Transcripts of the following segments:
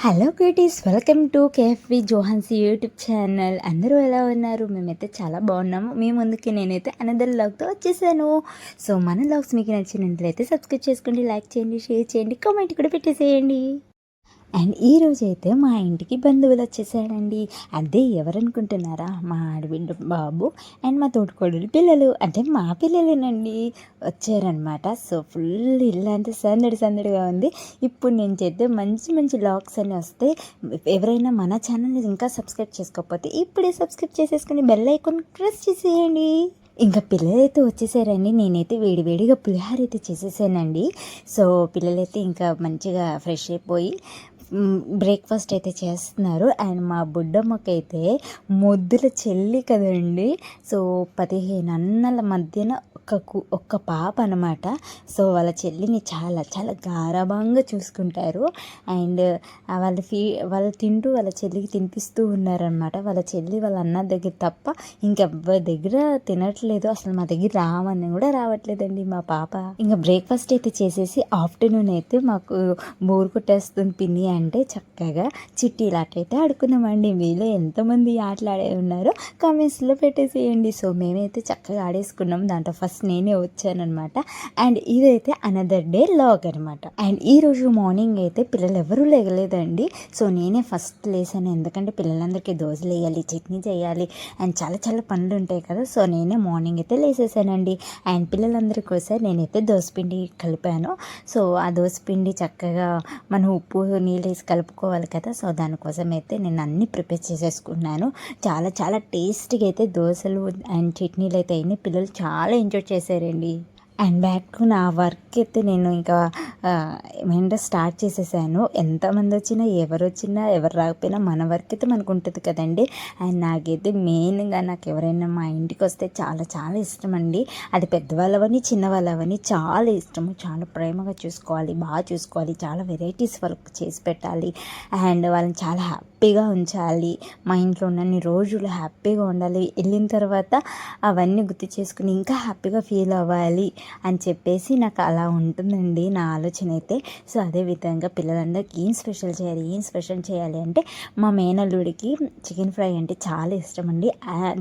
Hello cuties, welcome to KFV జోహాన్సీ YouTube channel. అందరూ ఎలా ఉన్నారు? మేమైతే చాలా బాగున్నాము. మీ ముందుకి నేనైతే అనదర్ వ్లాగ్తో వచ్చేసాను. సో మన వ్లాగ్స్ మీకు నచ్చినట్లయితే సబ్స్క్రైబ్ చేసుకోండి, లైక్ చేయండి, షేర్ చేయండి, కామెంట్ కూడా పెట్టేసేయండి. అండ్ ఈరోజు అయితే మా ఇంటికి బంధువులు వచ్చేసాడండి. అదే ఎవరనుకుంటున్నారా? మా ఆడబిడ్డ బాబు అండ్ మా తోటికోడలు పిల్లలు, అంటే మా పిల్లలేనండి, వచ్చారనమాట. సో ఫుల్ ఇల్లు అంతా సందడి సందడిగా ఉంది. ఇప్పుడు నేను చేద్దే మంచి మంచి వ్లాగ్స్ అన్నీ వస్తే ఎవరైనా మన ఛానల్ని ఇంకా సబ్స్క్రైబ్ చేసుకోకపోతే ఇప్పుడే సబ్స్క్రైబ్ చేసేసుకుని బెల్ ఐకాన్ ప్రెస్ చేసేయండి. ఇంకా పిల్లలైతే వచ్చేసారండి. నేనైతే వేడివేడిగా పులిహోర అయితే చేసేసానండి. సో పిల్లలైతే ఇంకా మంచిగా ఫ్రెష్ అయిపోయి బ్రేక్ఫాస్ట్ అయితే చేస్తున్నారు. అండ్ మా బుడ్డమ్మకైతే ముద్దుల చెల్లి కదండి. సో 15 అన్నల మధ్యన ఒక్క పాప అనమాట. సో వాళ్ళ చెల్లిని చాలా చాలా గారాబంగా చూసుకుంటారు. అండ్ వాళ్ళు తింటూ వాళ్ళ చెల్లికి తినిపిస్తూ ఉన్నారనమాట. వాళ్ళ చెల్లి వాళ్ళ అన్న దగ్గర తప్ప ఇంకెవ్వరి దగ్గర తినట్లేదు. అసలు మా దగ్గర రావని కూడా రావట్లేదండి మా పాప. ఇంకా బ్రేక్ఫాస్ట్ అయితే చేసేసి ఆఫ్టర్నూన్ అయితే మాకు బోర్ కొట్టేస్తుంది పిన్ని అంటే చక్కగా చిట్టీలాట అయితే ఆడుకున్నామండి. మీలో ఎంతమంది ఆటలు ఆడే ఉన్నారో కామెంట్స్లో పెట్టేసేయండి. సో మేమైతే చక్కగా ఆడేసుకున్నాం. దాంట్లో ఫస్ట్ నేనే వచ్చానమాట. అండ్ ఇదైతే అనదర్ డే లాగ్ అనమాట. అండ్ ఈరోజు మార్నింగ్ అయితే పిల్లలు ఎవరూ లేగలేదండి. సో నేనే ఫస్ట్ లేసాను. ఎందుకంటే పిల్లలందరికీ దోశలు వేయాలి, చట్నీ చేయాలి అండ్ చాలా చాలా పనులు ఉంటాయి కదా. సో నేనే మార్నింగ్ అయితే లేసేసానండి. అండ్ పిల్లలందరి కోసం నేనైతే దోసపిండి కలిపాను. సో ఆ దోసపిండి చక్కగా మనం ఉప్పు నీళ్ళు వేసి కలుపుకోవాలి కదా. సో దానికోసం అయితే నేను అన్నీ ప్రిపేర్ చేసేసుకున్నాను. చాలా చాలా టేస్టీగా అయితే దోశలు అండ్ చట్నీలు అయితే అయినాయి. పిల్లలు చాలా ఎంజాయ్ చేశారండి. అండ్ బ్యాక్ టు నా వర్క్ అయితే నేను ఇంకా ఏమంటే స్టార్ట్ చేసేసాను. ఎంతమంది వచ్చినా ఎవరు రాకపోయినా మన వర్క్ అయితే మనకు ఉంటుంది కదండి. అండ్ నాకైతే మెయిన్గా నాకు ఎవరైనా మా ఇంటికి వస్తే చాలా చాలా ఇష్టం అండి. అది పెద్దవాళ్ళవని చిన్నవాళ్ళవని చాలా ఇష్టము. చాలా ప్రేమగా చూసుకోవాలి, బాగా చూసుకోవాలి, చాలా వెరైటీస్ వర్క్ చేసి పెట్టాలి అండ్ వాళ్ళని చాలా హ్యాపీగా ఉంచాలి. మా ఇంట్లో ఉన్నన్ని రోజులు హ్యాపీగా ఉండాలి. వెళ్ళిన తర్వాత అవన్నీ గుర్తు చేసుకుని ఇంకా హ్యాపీగా ఫీల్ అవ్వాలి అని చెప్పేసి నాకు అలా ఉంటుందండి నా ఆలోచన అయితే. సో అదేవిధంగా పిల్లలందరికీ ఏం స్పెషల్ చేయాలి అంటే మా మేనల్లుడికి చికెన్ ఫ్రై అంటే చాలా ఇష్టం అండి.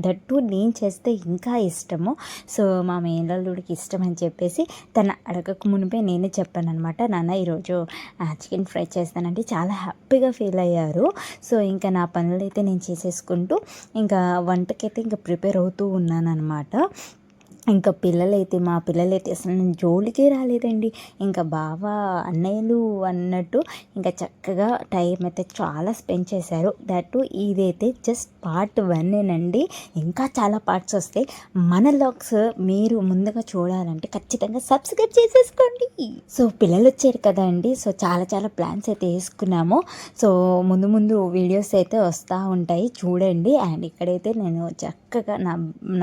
దట్టు నేను చేస్తే ఇంకా ఇష్టము. సో మా మేనల్లుడికి ఇష్టం అని చెప్పేసి తను అడగక మునిపే నేనే చెప్పాను అనమాట. నాన్న ఈరోజు చికెన్ ఫ్రై చేస్తానంటే చాలా హ్యాపీగా ఫీల్ అయ్యారు. సో ఇంకా నా పనులు అయితే నేను చేసేసుకుంటూ ఇంకా వంటకైతే ఇంకా ప్రిపేర్ అవుతూ ఉన్నాను అనమాట. ఇంకా మా పిల్లలైతే అసలు నేను జోలికే రాలేదండి. ఇంకా బావ అన్నయ్యలు అన్నట్టు ఇంకా చక్కగా టైం అయితే చాలా స్పెండ్ చేశారు. దట్ ఇదైతే జస్ట్ పార్ట్ 1 ఇంకా చాలా పార్ట్స్ వస్తాయి. మన వ్లాగ్స్ మీరు ముందుగా చూడాలంటే ఖచ్చితంగా సబ్స్క్రైబ్ చేసేసుకోండి. సో పిల్లలు వచ్చారు కదా అండి. సో చాలా చాలా ప్లాన్స్ అయితే వేసుకున్నాము. సో ముందు వీడియోస్ అయితే వస్తూ ఉంటాయి చూడండి. అండ్ ఇక్కడైతే నేను చక్కగా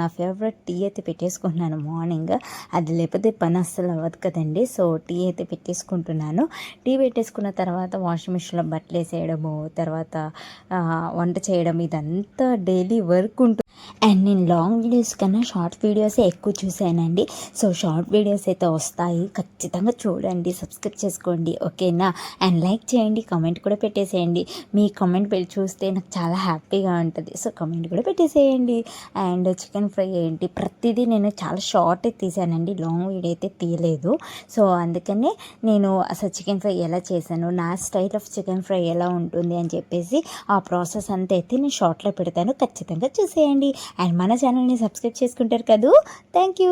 నా ఫేవరెట్ టీ అయితే పెట్టేసుకున్నాను మార్నింగ్. అది లేకపోతే పని అస్సలు అవ్వదు కదండి. సో టీ అయితే పెట్టేసుకుంటున్నాను. టీ పెట్టేసుకున్న తర్వాత వాషింగ్ మిషన్లో బట్టలు వేసేయడము, తర్వాత వంట చేయడం, ఇదంతా డైలీ వర్క్ ఉంటుంది. అండ్ నేను లాంగ్ వీడియోస్ కన్నా షార్ట్ వీడియోసే ఎక్కువ చూసానండి. సో షార్ట్ వీడియోస్ అయితే వస్తాయి, ఖచ్చితంగా చూడండి, సబ్స్క్రైబ్ చేసుకోండి, ఓకేనా. అండ్ లైక్ చేయండి, కామెంట్ కూడా పెట్టేసేయండి. మీ కామెంట్ చూస్తే నాకు చాలా హ్యాపీగా ఉంటుంది. సో కామెంట్ కూడా పెట్టేసేయండి. అండ్ చికెన్ ఫ్రై ఏంటి ప్రతిదీ నేను చాలా షార్ట్ తీసానండి, లాంగ్ వీడియో అయితే తీయలేదు. సో అందుకనే నేను అసలు చికెన్ ఫ్రై ఎలా చేశాను, నా స్టైల్ ఆఫ్ చికెన్ ఫ్రై ఎలా ఉంటుంది అని చెప్పేసి ఆ ప్రాసెస్ అంతా అయితే నేను షార్ట్లో పెడతాను, ఖచ్చితంగా చూసేయండి. అండ్ మన ఛానల్ని సబ్స్క్రైబ్ చేసుకుంటారు కదా. Thank you.